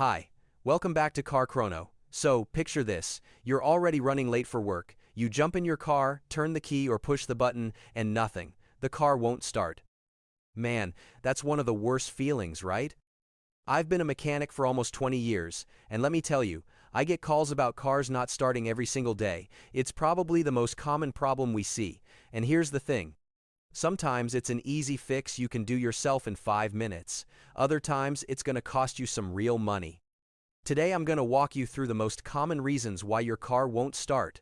Hi, welcome back to Car Chrono. So, picture this. You're already running late for work. You jump in your car, turn the key or push the button, and nothing. The car won't start. Man, that's one of the worst feelings, right? I've been a mechanic for almost 20 years, and let me tell you, I get calls about cars not starting every single day. It's probably the most common problem we see. And here's the thing. Sometimes it's an easy fix you can do yourself in 5 minutes. Other times it's going to cost you some real money. Today I'm going to walk you through the most common reasons why your car won't start.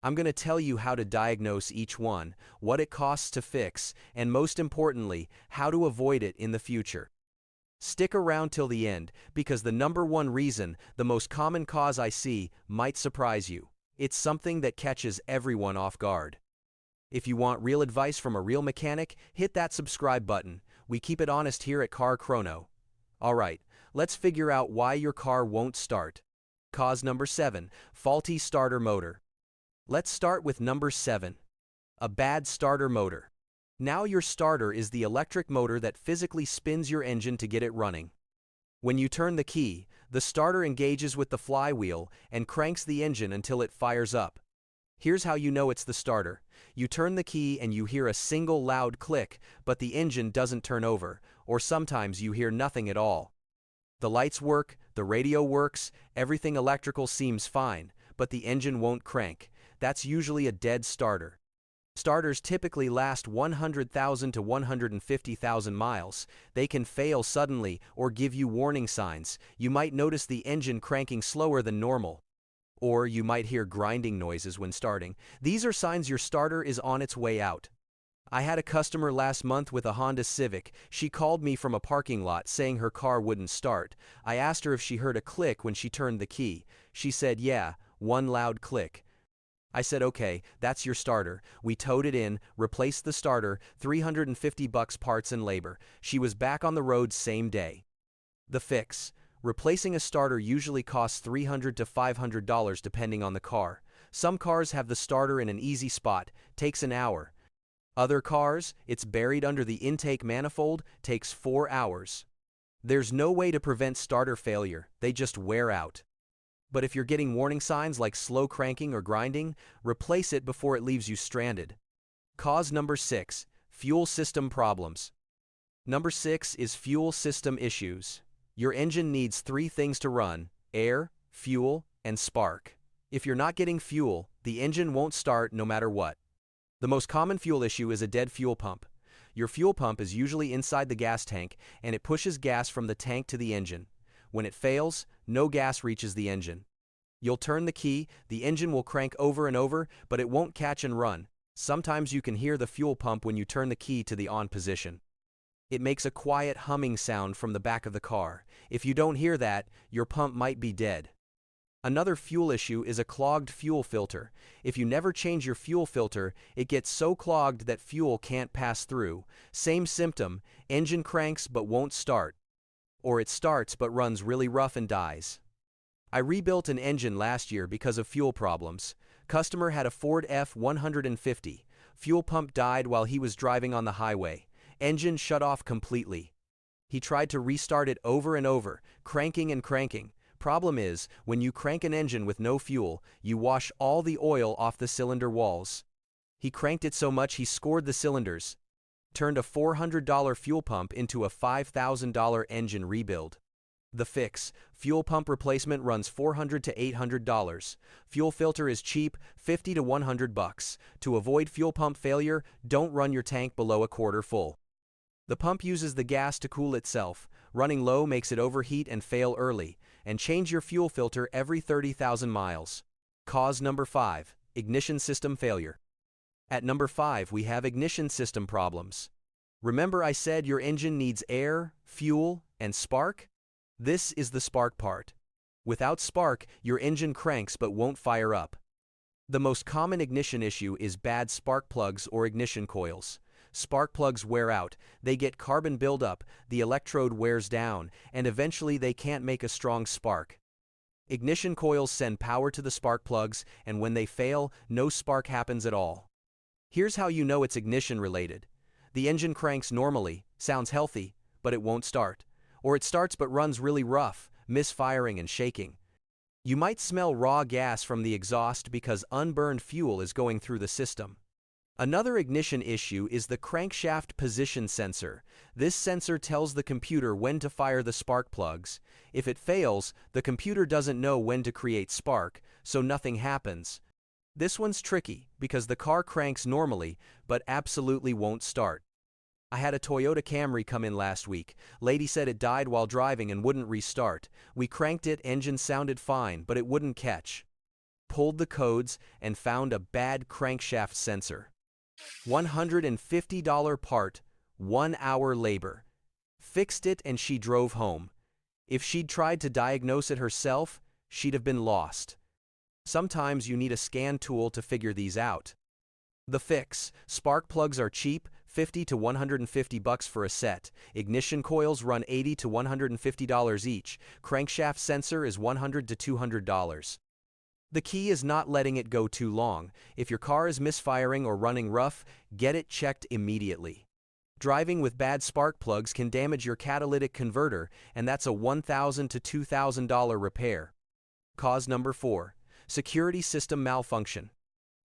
I'm going to tell you how to diagnose each one, what it costs to fix, and most importantly, how to avoid it in the future. Stick around till the end, because the number one reason, the most common cause I see, might surprise you. It's something that catches everyone off guard. If you want real advice from a real mechanic, hit that subscribe button. We keep it honest here at Car Chrono. Alright, let's figure out why your car won't start. Cause number 7, faulty starter motor. Let's start with number 7. A bad starter motor. Now your starter is the electric motor that physically spins your engine to get it running. When you turn the key, the starter engages with the flywheel and cranks the engine until it fires up. Here's how you know it's the starter. You turn the key and you hear a single loud click, but the engine doesn't turn over, or sometimes you hear nothing at all. The lights work, the radio works, everything electrical seems fine, but the engine won't crank. That's usually a dead starter. Starters typically last 100,000 to 150,000 miles. They can fail suddenly or give you warning signs. You might notice the engine cranking slower than normal. Or you might hear grinding noises when starting. These are signs your starter is on its way out. I had a customer last month with a Honda Civic. She called me from a parking lot saying her car wouldn't start. I asked her if she heard a click when she turned the key. She said, "Yeah, one loud click." I said, "Okay, that's your starter." We towed it in, replaced the starter, $350 parts and labor. She was back on the road same day. The fix. Replacing a starter usually costs $300 to $500 depending on the car. Some cars have the starter in an easy spot, takes an hour. Other cars, it's buried under the intake manifold, takes 4 hours. There's no way to prevent starter failure, they just wear out. But if you're getting warning signs like slow cranking or grinding, replace it before it leaves you stranded. Cause number 6, fuel system problems. Number 6 is fuel system issues. Your engine needs 3 things to run: air, fuel, and spark. If you're not getting fuel, the engine won't start no matter what. The most common fuel issue is a dead fuel pump. Your fuel pump is usually inside the gas tank, and it pushes gas from the tank to the engine. When it fails, no gas reaches the engine. You'll turn the key, the engine will crank over and over, but it won't catch and run. Sometimes you can hear the fuel pump when you turn the key to the on position. It makes a quiet humming sound from the back of the car. If you don't hear that, your pump might be dead. Another fuel issue is a clogged fuel filter. If you never change your fuel filter, it gets so clogged that fuel can't pass through. Same symptom, engine cranks but won't start. Or it starts but runs really rough and dies. I rebuilt an engine last year because of fuel problems. Customer had a Ford F-150. Fuel pump died while he was driving on the highway. Engine shut off completely. He tried to restart it over and over, cranking and cranking. Problem is, when you crank an engine with no fuel, you wash all the oil off the cylinder walls. He cranked it so much he scored the cylinders. Turned a $400 fuel pump into a $5,000 engine rebuild. The fix. Fuel pump replacement runs $400 to $800. Fuel filter is cheap, $50 to $100. To avoid fuel pump failure, don't run your tank below a quarter full. The pump uses the gas to cool itself. Running low makes it overheat and fail early. And change your fuel filter every 30,000 miles. Cause number 5, ignition system failure. At number 5 we have ignition system problems. Remember I said your engine needs air, fuel, and spark? This is the spark part. Without spark, your engine cranks but won't fire up. The most common ignition issue is bad spark plugs or ignition coils. Spark plugs wear out, they get carbon buildup, the electrode wears down, and eventually they can't make a strong spark. Ignition coils send power to the spark plugs, and when they fail, no spark happens at all. Here's how you know it's ignition related. The engine cranks normally, sounds healthy, but it won't start. Or it starts but runs really rough, misfiring and shaking. You might smell raw gas from the exhaust because unburned fuel is going through the system. Another ignition issue is the crankshaft position sensor. This sensor tells the computer when to fire the spark plugs. If it fails, the computer doesn't know when to create spark, so nothing happens. This one's tricky because the car cranks normally, but absolutely won't start. I had a Toyota Camry come in last week. Lady said it died while driving and wouldn't restart. We cranked it, engine sounded fine, but it wouldn't catch. Pulled the codes and found a bad crankshaft sensor. $150 part, 1 hour labor. Fixed it and she drove home. If she'd tried to diagnose it herself, she'd have been lost. Sometimes you need a scan tool to figure these out. The fix: spark plugs are cheap, $50 to $150 for a set. Ignition coils run $80 to $150 each. Crankshaft sensor is $100 to $200. The key is not letting it go too long. If your car is misfiring or running rough, get it checked immediately. Driving with bad spark plugs can damage your catalytic converter, and that's a $1,000 to $2,000 repair. Cause number 4: security system malfunction.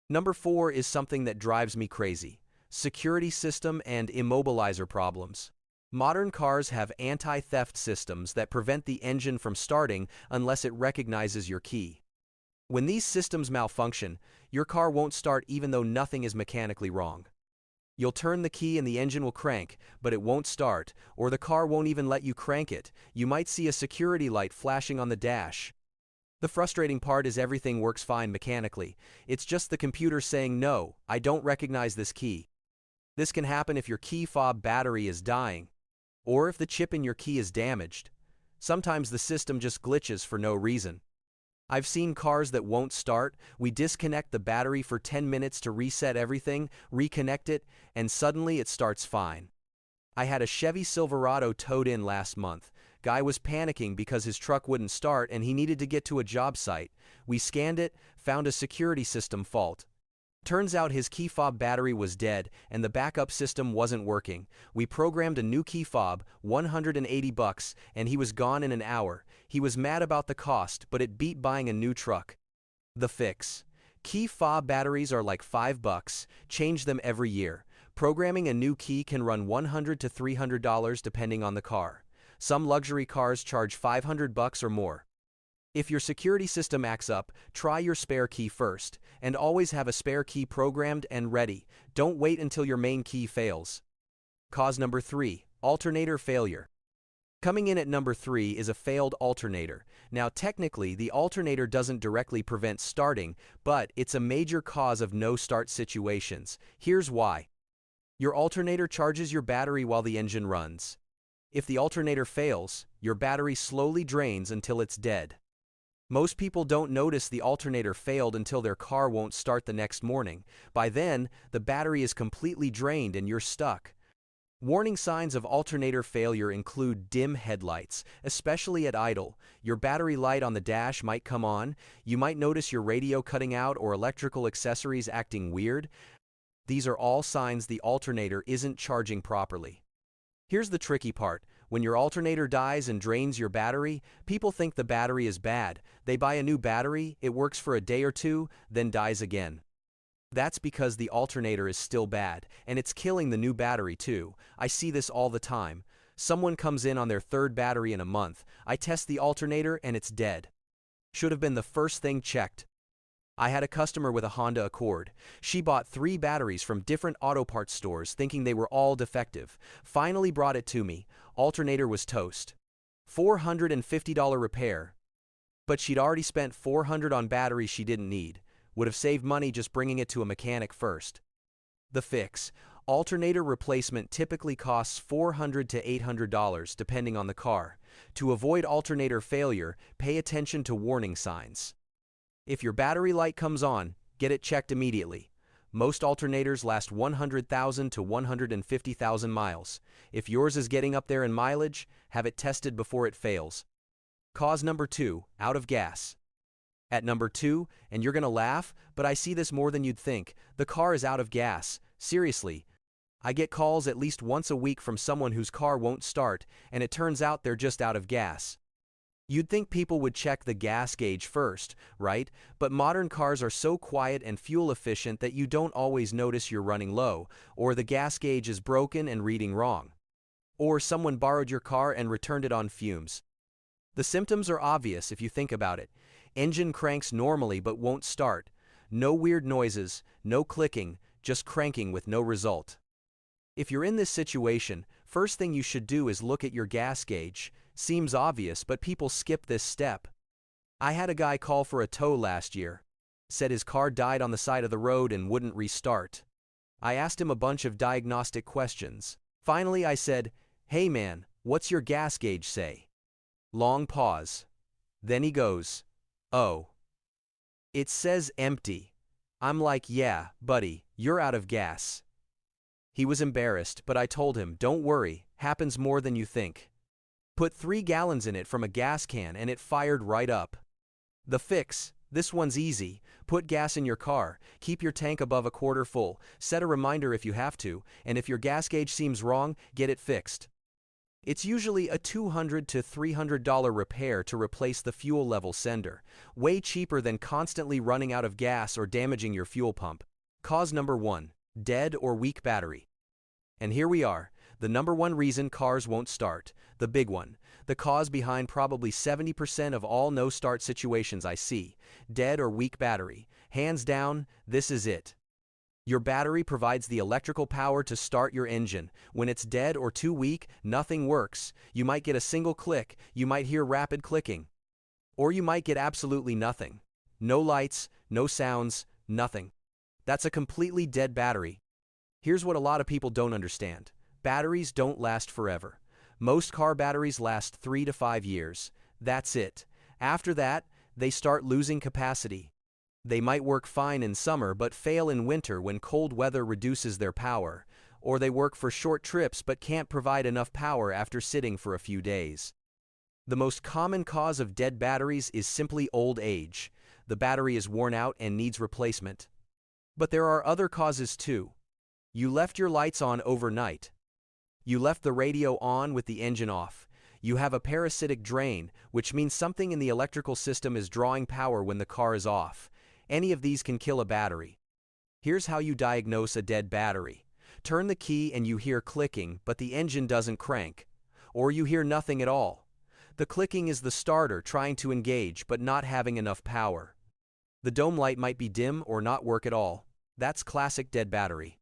Number 4 is something that drives me crazy: security system and immobilizer problems. Modern cars have anti-theft systems that prevent the engine from starting unless it recognizes your key. When these systems malfunction, your car won't start even though nothing is mechanically wrong. You'll turn the key and the engine will crank, but it won't start, or the car won't even let you crank it. You might see a security light flashing on the dash. The frustrating part is everything works fine mechanically. It's just the computer saying, "No, I don't recognize this key." This can happen if your key fob battery is dying, or if the chip in your key is damaged. Sometimes the system just glitches for no reason. I've seen cars that won't start. We disconnect the battery for 10 minutes to reset everything, reconnect it, and suddenly it starts fine. I had a Chevy Silverado towed in last month. Guy was panicking because his truck wouldn't start and he needed to get to a job site. We scanned it, found a security system fault. Turns out his key fob battery was dead and the backup system wasn't working. We programmed a new key fob, $180, and he was gone in an hour. He was mad about the cost, but it beat buying a new truck. The fix: key fob batteries are like $5. Change them every year. Programming a new key can run $100 to $300 depending on the car. Some luxury cars charge $500 or more. If your security system acts up, try your spare key first, and always have a spare key programmed and ready. Don't wait until your main key fails. Cause number 3: alternator failure. Coming in at number 3 is a failed alternator. Now technically, the alternator doesn't directly prevent starting, but it's a major cause of no-start situations. Here's why. Your alternator charges your battery while the engine runs. If the alternator fails, your battery slowly drains until it's dead. Most people don't notice the alternator failed until their car won't start the next morning. By then, the battery is completely drained and you're stuck. Warning signs of alternator failure include dim headlights, especially at idle. Your battery light on the dash might come on. You might notice your radio cutting out or electrical accessories acting weird. These are all signs the alternator isn't charging properly. Here's the tricky part. When your alternator dies and drains your battery, people think the battery is bad. They buy a new battery, it works for a day or two, then dies again. That's because the alternator is still bad, and it's killing the new battery too. I see this all the time. Someone comes in on their 3rd battery in a month. I test the alternator and it's dead. Should have been the first thing checked. I had a customer with a Honda Accord. She bought 3 batteries from different auto parts stores thinking they were all defective. Finally brought it to me. Alternator was toast. $450 repair. But she'd already spent $400 on batteries she didn't need. Would have saved money just bringing it to a mechanic first. The fix: alternator replacement typically costs $400 to $800 depending on the car. To avoid alternator failure, pay attention to warning signs. If your battery light comes on, get it checked immediately. Most alternators last 100,000 to 150,000 miles. If yours is getting up there in mileage, have it tested before it fails. Cause number 2: out of gas. At number 2, and you're gonna laugh, but I see this more than you'd think, the car is out of gas. Seriously. I get calls at least once a week from someone whose car won't start, and it turns out they're just out of gas. You'd think people would check the gas gauge first, right? But modern cars are so quiet and fuel efficient that you don't always notice you're running low, or the gas gauge is broken and reading wrong. Or someone borrowed your car and returned it on fumes. The symptoms are obvious if you think about it. Engine cranks normally but won't start. No weird noises, no clicking, just cranking with no result. If you're in this situation, first thing you should do is look at your gas gauge. Seems obvious, but people skip this step. I had a guy call for a tow last year. Said his car died on the side of the road and wouldn't restart. I asked him a bunch of diagnostic questions. Finally I said, "Hey man, what's your gas gauge say?" Long pause. Then he goes, "Oh, it says empty." I'm like, "Yeah, buddy, you're out of gas." He was embarrassed, but I told him, "Don't worry, happens more than you think. Put 3 gallons in it from a gas can and it fired right up." The fix: this one's easy. Put gas in your car, keep your tank above a quarter full, set a reminder if you have to, and if your gas gauge seems wrong, get it fixed. It's usually a $200 to $300 repair to replace the fuel level sender, way cheaper than constantly running out of gas or damaging your fuel pump. Cause number 1: dead or weak battery. And here we are, the number 1 reason cars won't start, the big one, the cause behind probably 70% of all no-start situations I see: dead or weak battery. Hands down, this is it. Your battery provides the electrical power to start your engine. When it's dead or too weak, nothing works. You might get a single click, you might hear rapid clicking. Or you might get absolutely nothing. No lights, no sounds, nothing. That's a completely dead battery. Here's what a lot of people don't understand. Batteries don't last forever. Most car batteries last 3 to 5 years. That's it. After that, they start losing capacity. They might work fine in summer but fail in winter when cold weather reduces their power, or they work for short trips but can't provide enough power after sitting for a few days. The most common cause of dead batteries is simply old age. The battery is worn out and needs replacement. But there are other causes too. You left your lights on overnight. You left the radio on with the engine off. You have a parasitic drain, which means something in the electrical system is drawing power when the car is off. Any of these can kill a battery. Here's how you diagnose a dead battery. Turn the key and you hear clicking, but the engine doesn't crank. Or you hear nothing at all. The clicking is the starter trying to engage but not having enough power. The dome light might be dim or not work at all. That's classic dead battery.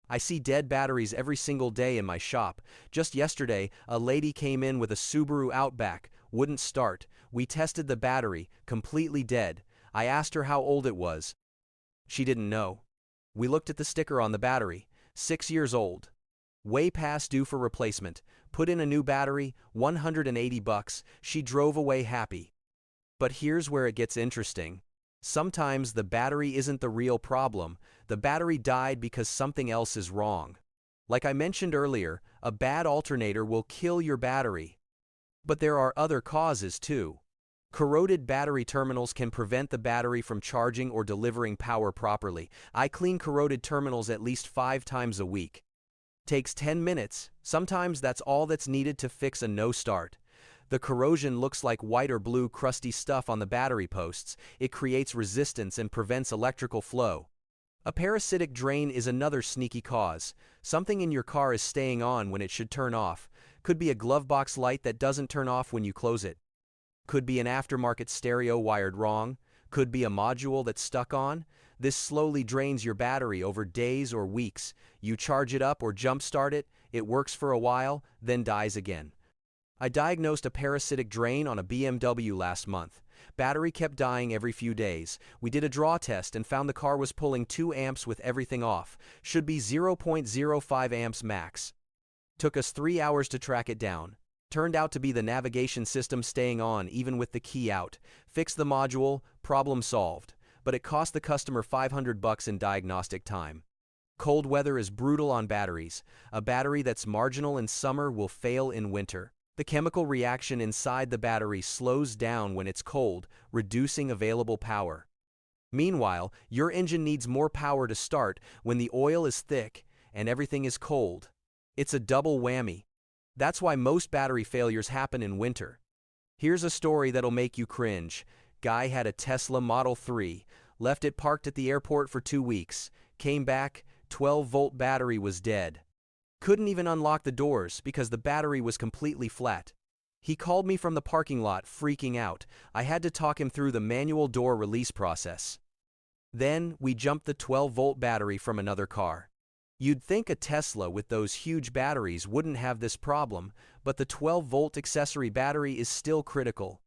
I see dead batteries every single day in my shop. Just yesterday, a lady came in with a Subaru Outback, wouldn't start. We tested the battery, completely dead. I asked her how old it was. She didn't know. We looked at the sticker on the battery, 6 years old. Way past due for replacement. Put in a new battery, $180. She drove away happy. But here's where it gets interesting. Sometimes the battery isn't the real problem. The battery died because something else is wrong. Like I mentioned earlier, a bad alternator will kill your battery. But there are other causes too. Corroded battery terminals can prevent the battery from charging or delivering power properly. I clean corroded terminals at least 5 times a week. Takes 10 minutes. Sometimes that's all that's needed to fix a no start. The corrosion looks like white or blue crusty stuff on the battery posts. It creates resistance and prevents electrical flow. A parasitic drain is another sneaky cause. Something in your car is staying on when it should turn off. Could be a glove box light that doesn't turn off when you close it. Could be an aftermarket stereo wired wrong. Could be a module that's stuck on. This slowly drains your battery over days or weeks. You charge it up or jump start it, it works for a while, then dies again. I diagnosed a parasitic drain on a BMW last month. Battery kept dying every few days. We did a draw test and found the car was pulling 2 amps with everything off. Should be 0.05 amps max. Took us 3 hours to track it down. Turned out to be the navigation system staying on even with the key out. Fixed the module, problem solved. But it cost the customer $500 in diagnostic time. Cold weather is brutal on batteries. A battery that's marginal in summer will fail in winter. The chemical reaction inside the battery slows down when it's cold, reducing available power. Meanwhile, your engine needs more power to start when the oil is thick and everything is cold. It's a double whammy. That's why most battery failures happen in winter. Here's a story that'll make you cringe. Guy had a Tesla Model 3, left it parked at the airport for 2 weeks, came back, 12-volt battery was dead. Couldn't even unlock the doors because the battery was completely flat. He called me from the parking lot freaking out. I had to talk him through the manual door release process. Then, we jumped the 12-volt battery from another car. You'd think a Tesla with those huge batteries wouldn't have this problem, but the 12-volt accessory battery is still critical.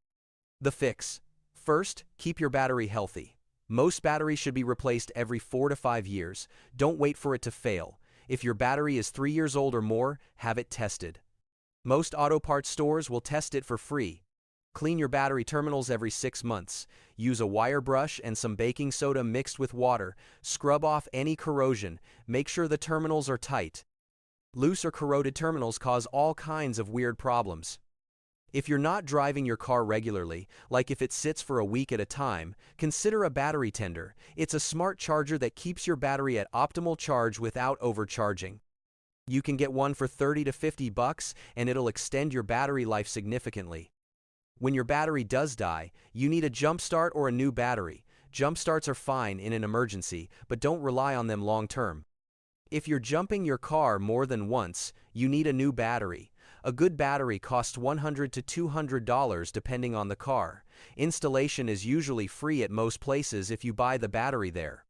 The fix. First, keep your battery healthy. Most batteries should be replaced every 4 to 5 years. Don't wait for it to fail. If your battery is 3 years old or more, have it tested. Most auto parts stores will test it for free. Clean your battery terminals every 6 months. Use a wire brush and some baking soda mixed with water. Scrub off any corrosion. Make sure the terminals are tight. Loose or corroded terminals cause all kinds of weird problems. If you're not driving your car regularly, like if it sits for a week at a time, consider a battery tender. It's a smart charger that keeps your battery at optimal charge without overcharging. You can get one for $30 to $50 and it'll extend your battery life significantly. When your battery does die, you need a jump start or a new battery. Jump starts are fine in an emergency, but don't rely on them long term. If you're jumping your car more than once, you need a new battery. A good battery costs $100 to $200 depending on the car. Installation is usually free at most places if you buy the battery there.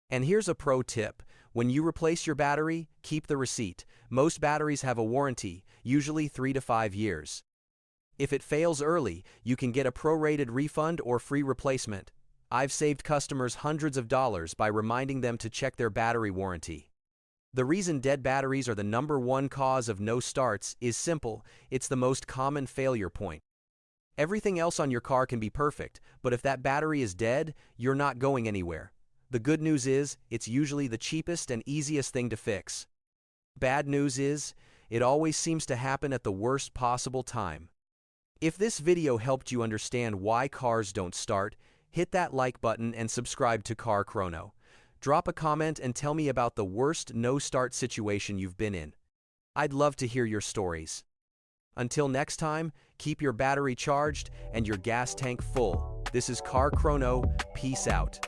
And here's a pro tip. When you replace your battery, keep the receipt. Most batteries have a warranty, usually 3 to 5 years. If it fails early, you can get a prorated refund or free replacement. I've saved customers hundreds of dollars by reminding them to check their battery warranty. The reason dead batteries are the #1 cause of no starts is simple. It's the most common failure point. Everything else on your car can be perfect, but if that battery is dead, you're not going anywhere. The good news is, it's usually the cheapest and easiest thing to fix. Bad news is, it always seems to happen at the worst possible time. If this video helped you understand why cars don't start, hit that like button and subscribe to Car Chrono. Drop a comment and tell me about the worst no-start situation you've been in. I'd love to hear your stories. Until next time, keep your battery charged and your gas tank full. This is Car Chrono. Peace out.